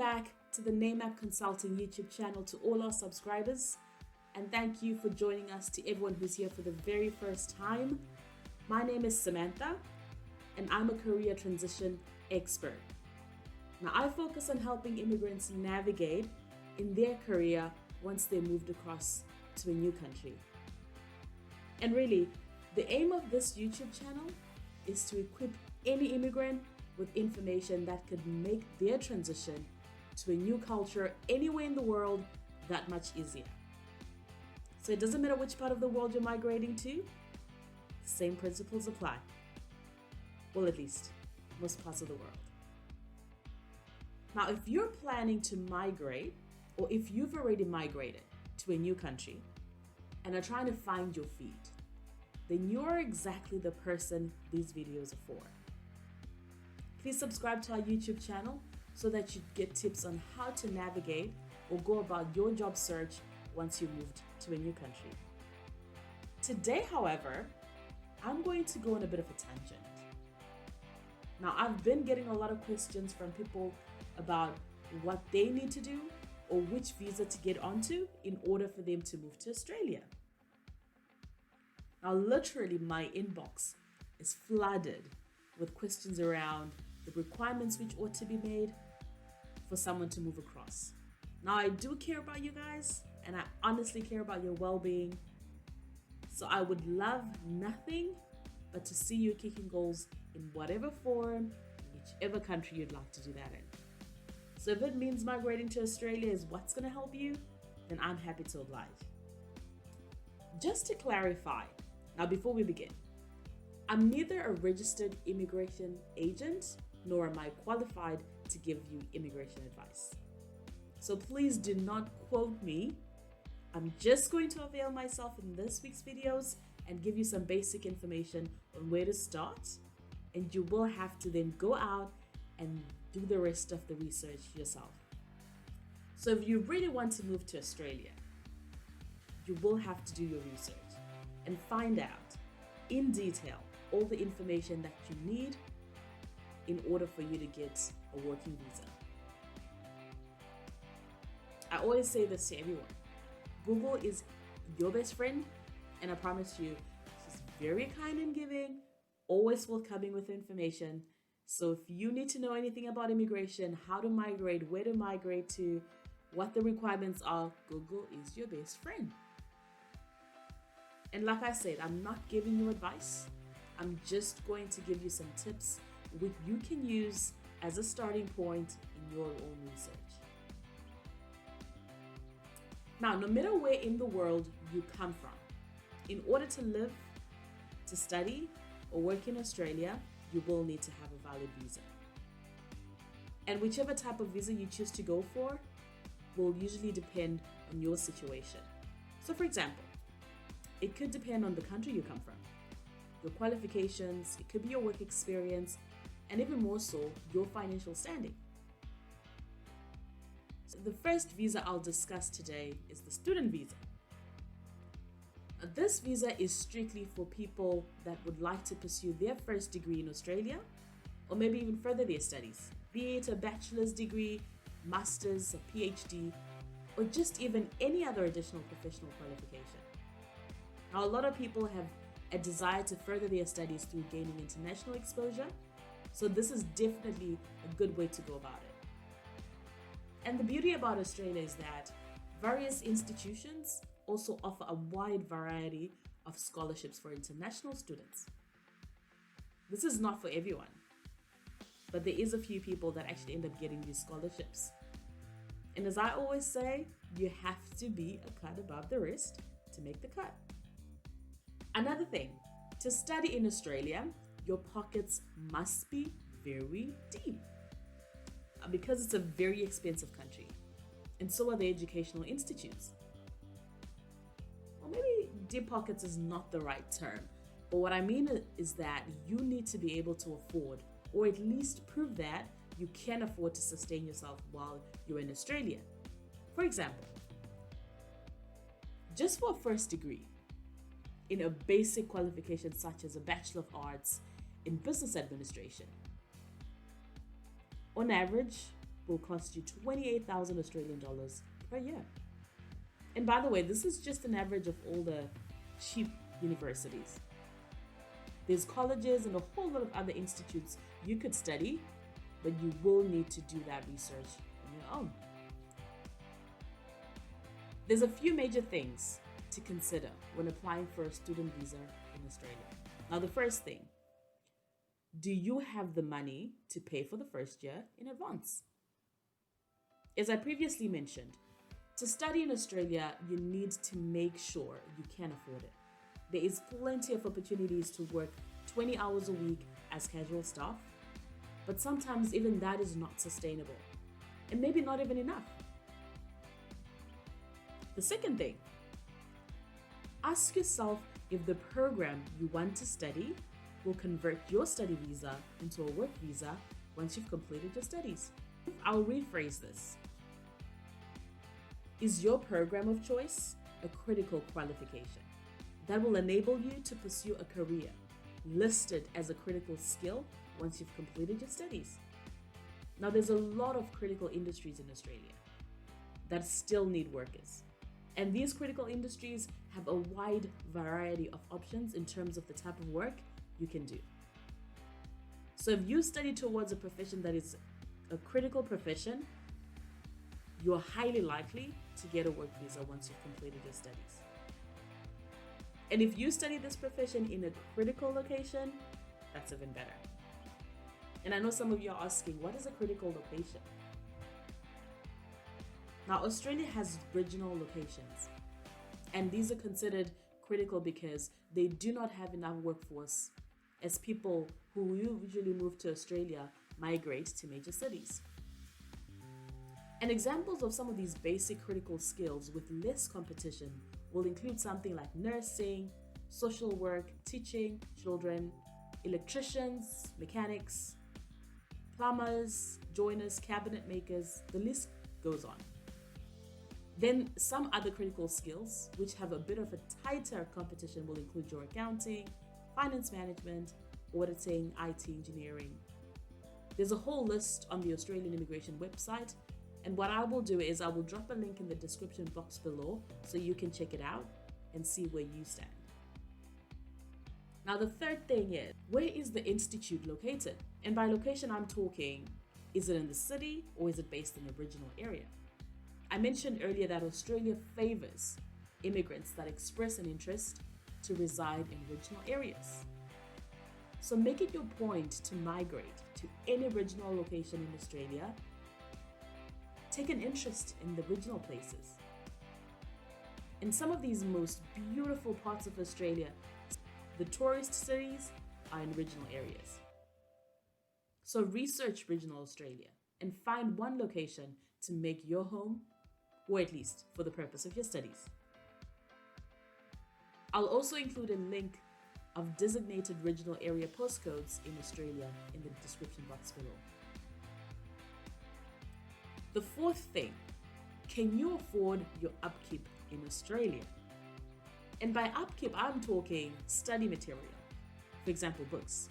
back to the Name App Consulting YouTube channel to all our subscribers. And thank you for joining us to everyone who's here for the very first time. My name is Samantha, and I'm a career transition expert. Now, I focus on helping immigrants navigate in their career once they moved across to a new country. And really, the aim of this YouTube channel is to equip any immigrant with information that could make their transition to a new culture anywhere in the world that much easier. So it doesn't matter which part of the world you're migrating to, the same principles apply. Well, at least most parts of the world. Now, if you're planning to migrate, or if you've already migrated to a new country and are trying to find your feet, then you're exactly the person these videos are for. Please subscribe to our YouTube channel so that you get tips on how to navigate or go about your job search once you've moved to a new country. Today, however, I'm going to go on a bit of a tangent. Now, I've been getting a lot of questions from people about what they need to do or which visa to get onto in order for them to move to Australia. Now, literally, my inbox is flooded with questions around the requirements which ought to be made for someone to move across. Now, I do care about you guys, and I honestly care about your well-being. So I would love nothing but to see you kicking goals in whatever form, whichever country you'd like to do that in. So if it means migrating to Australia is what's going to help you, then I'm happy to oblige. Just to clarify, now before we begin, I'm neither a registered immigration agent nor am I qualified to give you immigration advice. So please do not quote me. I'm just going to avail myself in this week's videos and give you some basic information on where to start, and you will have to then go out and do the rest of the research yourself. So if you really want to move to Australia, you will have to do your research and find out in detail all the information that you need in order for you to get a working visa. I always say this to everyone. Google is your best friend, and I promise you, she's very kind and giving, always forthcoming with information. So if you need to know anything about immigration, how to migrate, where to migrate to, what the requirements are, Google is your best friend. And like I said, I'm not giving you advice. I'm just going to give you some tips which you can use as a starting point in your own research. Now, no matter where in the world you come from, in order to live, to study, or work in Australia, you will need to have a valid visa. And whichever type of visa you choose to go for will usually depend on your situation. So for example, it could depend on the country you come from, your qualifications, it could be your work experience, and even more so, your financial standing. So the first visa I'll discuss today is the student visa. Now, this visa is strictly for people that would like to pursue their first degree in Australia, or maybe even further their studies, be it a bachelor's degree, master's, a PhD, or just even any other additional professional qualification. Now, a lot of people have a desire to further their studies through gaining international exposure, so this is definitely a good way to go about it. And the beauty about Australia is that various institutions also offer a wide variety of scholarships for international students. This is not for everyone, but there is a few people that actually end up getting these scholarships. And as I always say, you have to be a cut above the rest to make the cut. Another thing, to study in Australia, your pockets must be very deep because it's a very expensive country, and so are the educational institutes. Or maybe deep pockets is not the right term, but what I mean is that you need to be able to afford, or at least prove that you can afford to sustain yourself while you're in Australia. For example, just for a first degree in a basic qualification such as a Bachelor of Arts in Business Administration, on average, will cost you 28,000 Australian dollars per year. And by the way, this is just an average of all the cheap universities. There's colleges and a whole lot of other institutes you could study, but you will need to do that research on your own. There's a few major things to consider when applying for a student visa in Australia. Now, the first thing, do you have the money to pay for the first year in advance? As I previously mentioned, to study in Australia, you need to make sure you can afford it. There is plenty of opportunities to work 20 hours a week as casual staff, but sometimes even that is not sustainable and maybe not even enough. The second thing, ask yourself if the program you want to study will convert your study visa into a work visa once you've completed your studies. I'll rephrase this. Is your program of choice a critical qualification that will enable you to pursue a career listed as a critical skill once you've completed your studies? Now, there's a lot of critical industries in Australia that still need workers. And these critical industries have a wide variety of options in terms of the type of work you can do. So if you study towards a profession that is a critical profession, you're highly likely to get a work visa once you've completed your studies. And if you study this profession in a critical location, that's even better. And I know some of you are asking, what is a critical location? Now, Australia has regional locations, and these are considered critical because they do not have enough workforce as people who usually move to Australia migrate to major cities. And examples of some of these basic critical skills with less competition will include something like nursing, social work, teaching children, electricians, mechanics, plumbers, joiners, cabinet makers, the list goes on. Then some other critical skills, which have a bit of a tighter competition, will include your accounting, finance management, auditing, IT engineering. There's a whole list on the Australian immigration website, and what I will do is I will drop a link in the description box below so you can check it out and see where you stand. Now, the third thing is, where is the institute located? And by location, I'm talking, is it in the city or is it based in a regional area? I mentioned earlier that Australia favors immigrants that express an interest to reside in regional areas. So make it your point to migrate to any regional location in Australia. Take an interest in the regional places. In some of these most beautiful parts of Australia, the tourist cities are in regional areas. So research regional Australia and find one location to make your home, or at least for the purpose of your studies. I'll also include a link of designated regional area postcodes in Australia in the description box below. The fourth thing, can you afford your upkeep in Australia? And by upkeep, I'm talking study material. For example, books,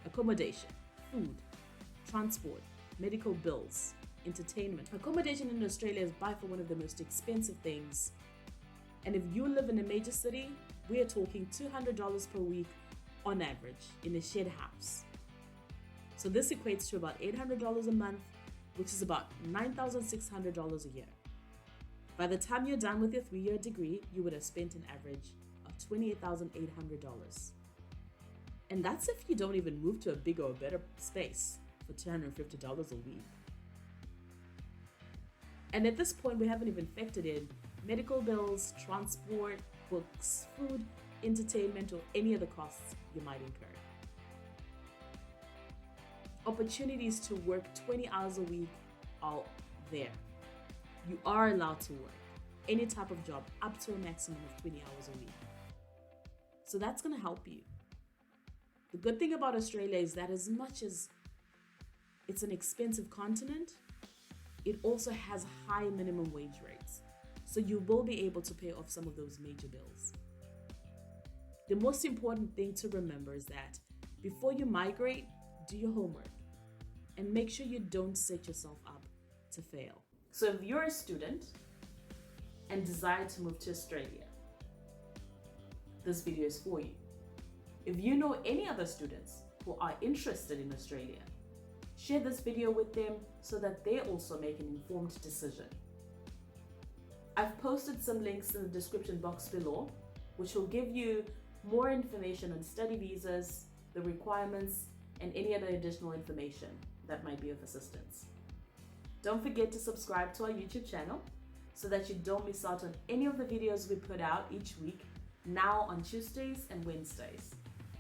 accommodation, food, transport, medical bills, entertainment. Accommodation in Australia is by far one of the most expensive things. And if you live in a major city, we are talking $200 per week on average in a shared house. So this equates to about $800 a month, which is about $9,600 a year. By the time you're done with your 3-year degree, you would have spent an average of $28,800. And that's if you don't even move to a bigger or better space for $250 a week. And at this point, we haven't even factored in medical bills, transport, books, food, entertainment, or any other costs you might incur. Opportunities to work 20 hours a week are there. You are allowed to work any type of job up to a maximum of 20 hours a week. So that's going to help you. The good thing about Australia is that as much as it's an expensive continent, it also has high minimum wage rates. So you will be able to pay off some of those major bills. The most important thing to remember is that before you migrate, do your homework and make sure you don't set yourself up to fail. So if you're a student and desire to move to Australia, this video is for you. If you know any other students who are interested in Australia, share this video with them so that they also make an informed decision. I've posted some links in the description box below, which will give you more information on study visas, the requirements, and any other additional information that might be of assistance. Don't forget to subscribe to our YouTube channel so that you don't miss out on any of the videos we put out each week, now on Tuesdays and Wednesdays.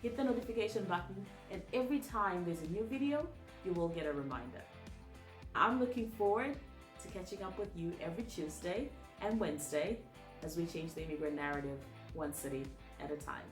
Hit the notification button, and every time there's a new video, you will get a reminder. I'm looking forward to catching up with you every Tuesday and Wednesday as we change the immigrant narrative one city at a time.